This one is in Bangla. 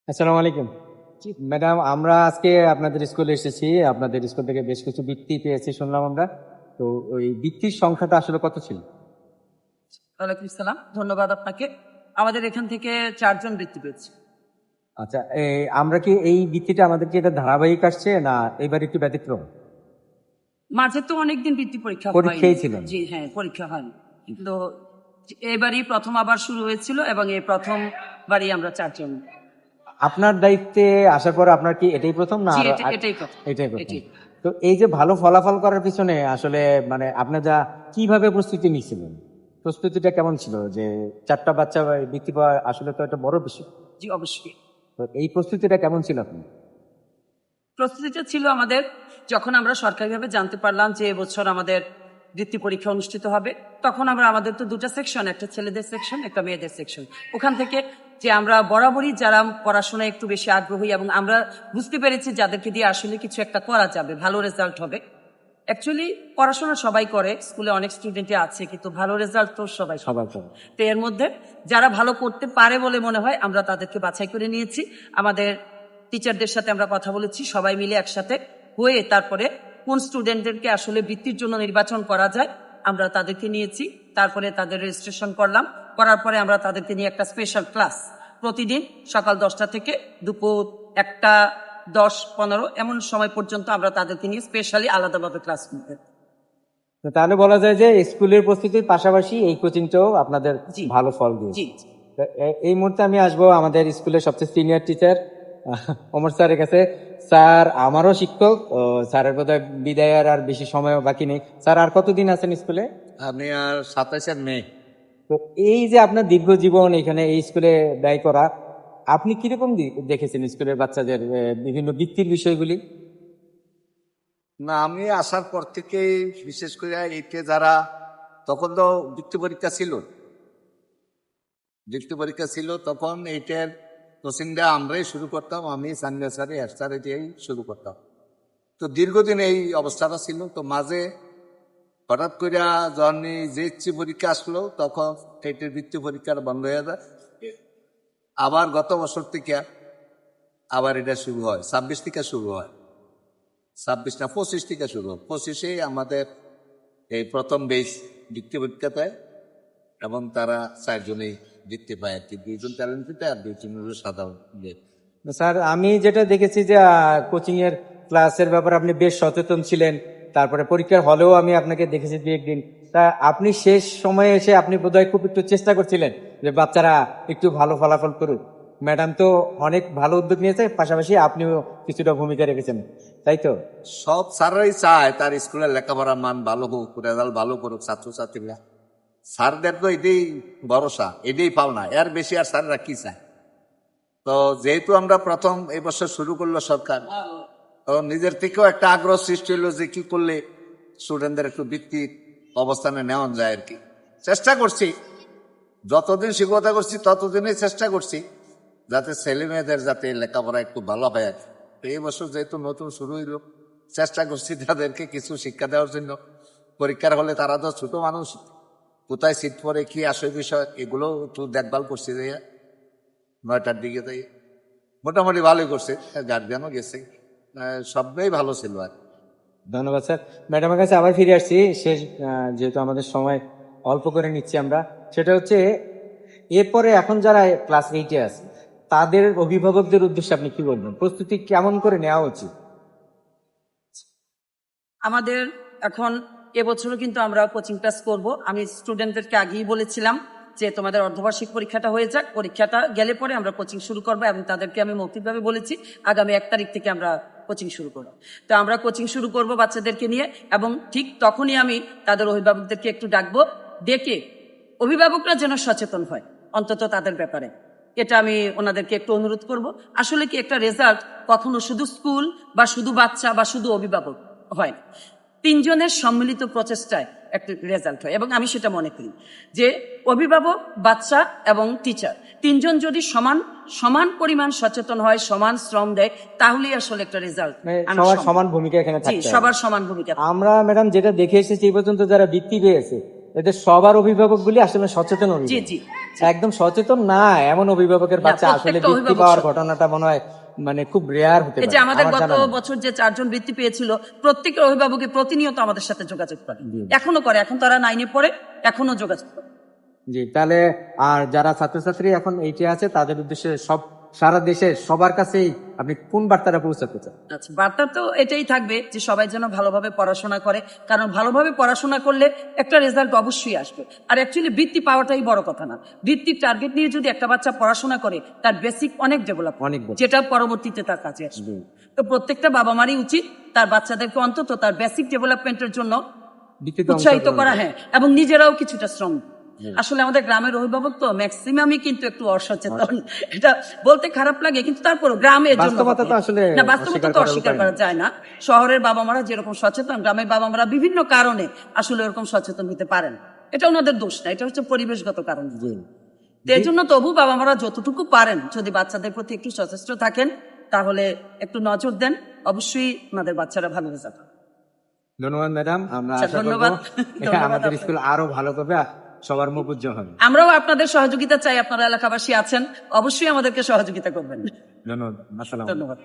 আসসালামু আলাইকুম। ম্যাডাম, আমরা আজকে আপনাদের স্কুলে এসেছি। আপনাদের স্কুল থেকে বেশ কিছু বৃত্তি পেয়েছি শুনলাম আমরা। তো ওই বৃত্তির সংখ্যাটা আসলে কত ছিল? ওয়ালাইকুম সালাম, ধন্যবাদ আপনাকে। আমাদের এখান থেকে 4 জন বৃত্তি পেয়েছে। আচ্ছা, আমরা কি এই বৃত্তিটা আমাদের কি এটা ধারাবাহিক আসছে না এবার একটু ব্যতিক্রম? মাঝে তো অনেকদিন বৃত্তি পরীক্ষা পরীক্ষাই হয়নি। ছিল। জি হ্যাঁ, পরীক্ষা হয়নি, কিন্তু এবারই প্রথম আবার শুরু হয়েছিল এবং এই প্রথমবারই আমরা 4 জন। আপনার দায়িত্বে আসার পর আপনার কি এটাই প্রথম না জি, আরো এটাই প্রথম। এটাই প্রথম? এটাই। তো এই যে ভালো ফলাফল করার পিছনে আসলে মানে আপনার যা কিভাবে প্রস্তুতি নিয়েছিলেন? প্রস্তুতিটা কেমন ছিল? যে 4টা বাচ্চা বৃত্তি পাওয়া আসলে তো একটা বড় বিষয়। জি অবশ্যই। তো এই প্রস্তুতিটা কেমন ছিল আপনি? প্রস্তুতিটা ছিল আমাদের, যখন আমরা সরকারিভাবে জানতে পারলাম যে এবছর আমাদের বৃত্তি পরীক্ষা অনুষ্ঠিত হবে, তখন আমাদের তো 2টা সেকশন, একটা ছেলেদের সেকশন, একটা মেয়েদের সেকশন। ওখান থেকে যে আমরা বরাবরই যারা পড়াশোনায় একটু বেশি আগ্রহী এবং আমরা বুঝতে পেরেছি যাদেরকে দিয়ে আসলে কিছু একটা করা যাবে, ভালো রেজাল্ট হবে। অ্যাকচুয়ালি পড়াশোনা সবাই করে, স্কুলে অনেক স্টুডেন্টই আছে, কিন্তু ভালো রেজাল্ট তো সবাই করে। সবার পর তো এর মধ্যে যারা ভালো করতে পারে বলে মনে হয় আমরা তাদেরকে বাছাই করে নিয়েছি। আমাদের টিচারদের সাথে আমরা কথা বলেছি, সবাই মিলে একসাথে হয়ে তারপরে কোন স্টুডেন্টদেরকে আসলে বৃত্তির জন্য নির্বাচন করা যায় আমরা তাদেরকে নিয়েছি। তারপরে তাদের রেজিস্ট্রেশন করলাম, করার পরে আমরা তাদেরকে নিয়ে একটা স্পেশাল ক্লাস প্রতিদিন সকাল 10টা থেকে দুপুর 1টা 10-15 এমন সময় পর্যন্ত আমরা তাদেরকে নিয়ে স্পেশালি আলাদাভাবে ক্লাস নিতে। তো তাহলে বলা যায় যে স্কুলের প্রস্তুতির পাশাপাশি এই কোচিংটাও আপনাদের জি। ভালো ফল দিয়েছে। জি। তো এই মুহূর্তে আমি আসবো আমাদের স্কুলের সবচেয়ে সিনিয়র টিচার ওমর স্যারের কাছে। স্যার আমারও শিক্ষক, স্যারের বোধহয় বিদায়ের আর বেশি সময় বাকি নেই। স্যার, আর কতদিন আছেন স্কুলে? আমি আর 27 মে। তো এই যে আপনার দীর্ঘ জীবন এখানে এই স্কুলে ব্যয় করা, আপনি কিরকম দেখেছেন স্কুলের বাচ্চাদের বিভিন্ন বৃত্তির বিষয়গুলি? না, আমি আসার পর থেকে বিশেষ করে এইটে যারা, তখন তো বৃত্তি পরীক্ষা ছিল, তখন এইটের কোচিংটা আমরাই শুরু করতাম। আমি সানিয়া স্যারে হেড স্যার এটাই শুরু করতাম। তো দীর্ঘদিন এই অবস্থাটা ছিল। তো মাঝে হঠাৎ করে যখন যে ইচ্ছে পরীক্ষা আসলো, তখন এইটের বৃত্তি পরীক্ষাটা বন্ধ হয়ে যায়। আবার গত বছর থেকে আবার এটা শুরু হয়, 26 থেকে শুরু হয়। 26 না 25 থেকে শুরু হয়। 25-এ আমাদের এই প্রথম বেশ বৃত্তি পরীক্ষা পায় এবং তারা 4 জনেই বৃত্তি পায় আর কি। 2জন ট্যালেন্টেড আর 2জন হলো সাধারণ। স্যার, আমি যেটা দেখেছি যে কোচিং এর ক্লাসের ব্যাপারে আপনি বেশ সচেতন ছিলেন। তারপরে পরীক্ষার হলেও আমি আপনাকে দেখেছি 2-1 দিন। তা আপনি শেষ সময়ে এসে আপনি বোধহয় খুব একটু চেষ্টা করছিলেন যে বাচ্চারা একটু ভালো ফলাফল করুক। ম্যাডাম তো অনেক ভালো উদ্যোগ নিয়েছে, পাশাপাশি আপনিও কিছুটা ভূমিকা রেখেছেন, তাই তো? সব স্যাররাই চায় তার স্কুলের লেখাপড়ার মান ভালো হোক, রেজাল্ট ভালো করুক ছাত্রছাত্রীরা। স্যারদের তো এটাই ভরসা, এটাই পাওনা, এর বেশি আর স্যাররা কি চায়। তো যেহেতু আমরা প্রথম এই বছর শুরু করলো সরকার, তো নিজের থেকেও একটা আগ্রহ সৃষ্টি হলো যে কি করলে স্টুডেন্টদের একটু বৃত্তির অবস্থানে নেওয়া যায় আর কি। চেষ্টা করছি, যতদিন শিক্ষকতা করছি ততদিনই চেষ্টা করছি যাতে ছেলে মেয়েদের যাতে লেখাপড়া একটু ভালো হয় আর কি। তো এই বছর যেহেতু নতুন শুরু হইল, চেষ্টা করছি তাদেরকে কিছু শিক্ষা দেওয়ার জন্য। পরীক্ষার হলে তারা তো ছোট মানুষ, কোথায় সিট পরে কি আসে বিষয় এগুলো একটু দেখভাল করছি। যে 9টার দিকে তাই মোটামুটি ভালোই করছে, গার্জিয়ানও গেছে, সবটাই ভালো ছিল আর। ধন্যবাদ স্যার। ম্যাডামের কাছে আবার ফিরে আসছি শেষ, যেহেতু আমাদের সময় অল্প করে নিচ্ছি আমরা, সেটা হচ্ছে এরপরে এখন যারা ক্লাস 8-এ আছে তাদের অভিভাবকদের উদ্দেশ্যে আপনি কি বলবেন? প্রস্তুতি কেমন করে নেওয়া উচিত? আমাদের এখন এবছরও কিন্তু আমরা কোচিং ক্লাস করব। আমি স্টুডেন্টদেরকে আগেই বলেছিলাম যে তোমাদের অর্ধবার্ষিক পরীক্ষাটা হয়ে যাক, পরীক্ষাটা গেলে পরে আমরা কোচিং শুরু করবো, এবং তাদেরকে আমি মৌখিকভাবে বলেছি আগামী 1 তারিখ থেকে আমরা কোচিং শুরু করব। তো আমরা কোচিং শুরু করব বাচ্চাদেরকে নিয়ে, এবং ঠিক তখনই আমি তাদের অভিভাবকদেরকে একটু ডাকবো, ডেকে অভিভাবকরা যেন সচেতন হয় অন্তত তাদের ব্যাপারে, এটা আমি ওনাদেরকে একটু অনুরোধ করব। আসলে কি একটা রেজাল্ট কখনো শুধু স্কুল বা শুধু বাচ্চা বা শুধু অভিভাবক হয়, 3জনের সম্মিলিত প্রচেষ্টায় একটা রেজাল্ট হয়। এবং আমি সেটা মনে করি যে অভিভাবক, বাচ্চা এবং টিচার 3জন যদি সমান সমান পরিমাণ সচেতন হয়, সমান শ্রম দেয়, তাহলেই আসলে একটা রেজাল্ট। সবার সমান ভূমিকা এখানে থাকতে হবে। সবার সমান ভূমিকা। আমরা ম্যাডাম যেটা দেখে এসেছি এই পর্যন্ত যারা বৃত্তি পেয়েছে এদের সবার অভিভাবকগুলি আসলে সচেতন জি অভিভাবক। জি একদম সচেতন না এমন অভিভাবকের বাচ্চা আসলে প্রত্যেকটা বৃত্তি অভিভাবক পাওয়ার সচেতন। ঘটনাটা মনে হয় মানে খুব রেয়ার হতে এই পারে যে আমাদের আমার গত জানা নেই। বছর যে 4 জন বৃত্তি পেয়েছিল, প্রত্যেকের অভিভাবকে প্রতিনিয়ত আমাদের সাথে যোগাযোগ করে, জি। এখনো করে, এখন তারা 9-এ পড়ে, এখনো যোগাযোগ করে। জি, তাহলে আর যারা ছাত্রছাত্রী এখন এইটে আছে তাদের উদ্দেশ্যে সব সারা দেশে সবার কাছেই আপনি কোন বার্তাটা পৌঁছাতে চান? আচ্ছা, বার্তা তো এটাই থাকবে যে সবাই যেন ভালোভাবে পড়াশোনা করে, কারণ ভালোভাবে পড়াশোনা করলে একটা রেজাল্ট অবশ্যই আসবে। আর অ্যাকচুয়ালি বৃত্তি পাওয়াটাই বড় কথা না, বৃত্তির টার্গেট নিয়ে যদি একটা বাচ্চা পড়াশোনা করে তার বেসিক অনেক ডেভেলপ, অনেক বড়। যেটা পরবর্তীতে তার কাজে আসবে। তো প্রত্যেকটা বাবা মারই উচিত তার বাচ্চাদেরকে অন্তত তার বেসিক ডেভেলপমেন্টের জন্য বৃত্তিতে উৎসাহিত অংশগ্রহণ করা, করা। হ্যাঁ, এবং নিজেরাও কিছুটা শ্রম। আসলে আমাদের গ্রামের অভিভাবক তো ম্যাক্সিমামই কিন্তু একটু অসচেতন, এটা বলতে খারাপ লাগে, কিন্তু তারপর গ্রামের জন্য বাস্তবতা তো আসলে না, বাস্তবতা তো অস্বীকার করা যায় না। শহরের বাবা মারা যেরকম সচেতন, গ্রামের বাবা মারা বিভিন্ন কারণে আসলে এরকম সচেতন হতে পারেন। এটা ওনাদের দোষ না, এটা হচ্ছে পরিবেশগত কারণ। তো এই জন্য তবু বাবা মারা যতটুকু পারেন যদি বাচ্চাদের প্রতি একটু সচেষ্ট থাকেন, তাহলে একটু নজর দেন, অবশ্যই আমাদের বাচ্চারা ভালো রেজাল্ট করবে। ধন্যবাদ ম্যাডাম, আমরা আচ্ছা, আশা করব ধন্যবাদ। ধন্যবাদ আমাদের আপনাকে। স্কুল আরো ভালো করবে, সবার মুখ উজ্জ্বল হবে। আমরাও আপনাদের সহযোগিতা চাই, আপনারা এলাকাবাসী আছেন, অবশ্যই আমাদেরকে সহযোগিতা করবেন। ধন্যবাদ, আসসালাম। ধন্যবাদ।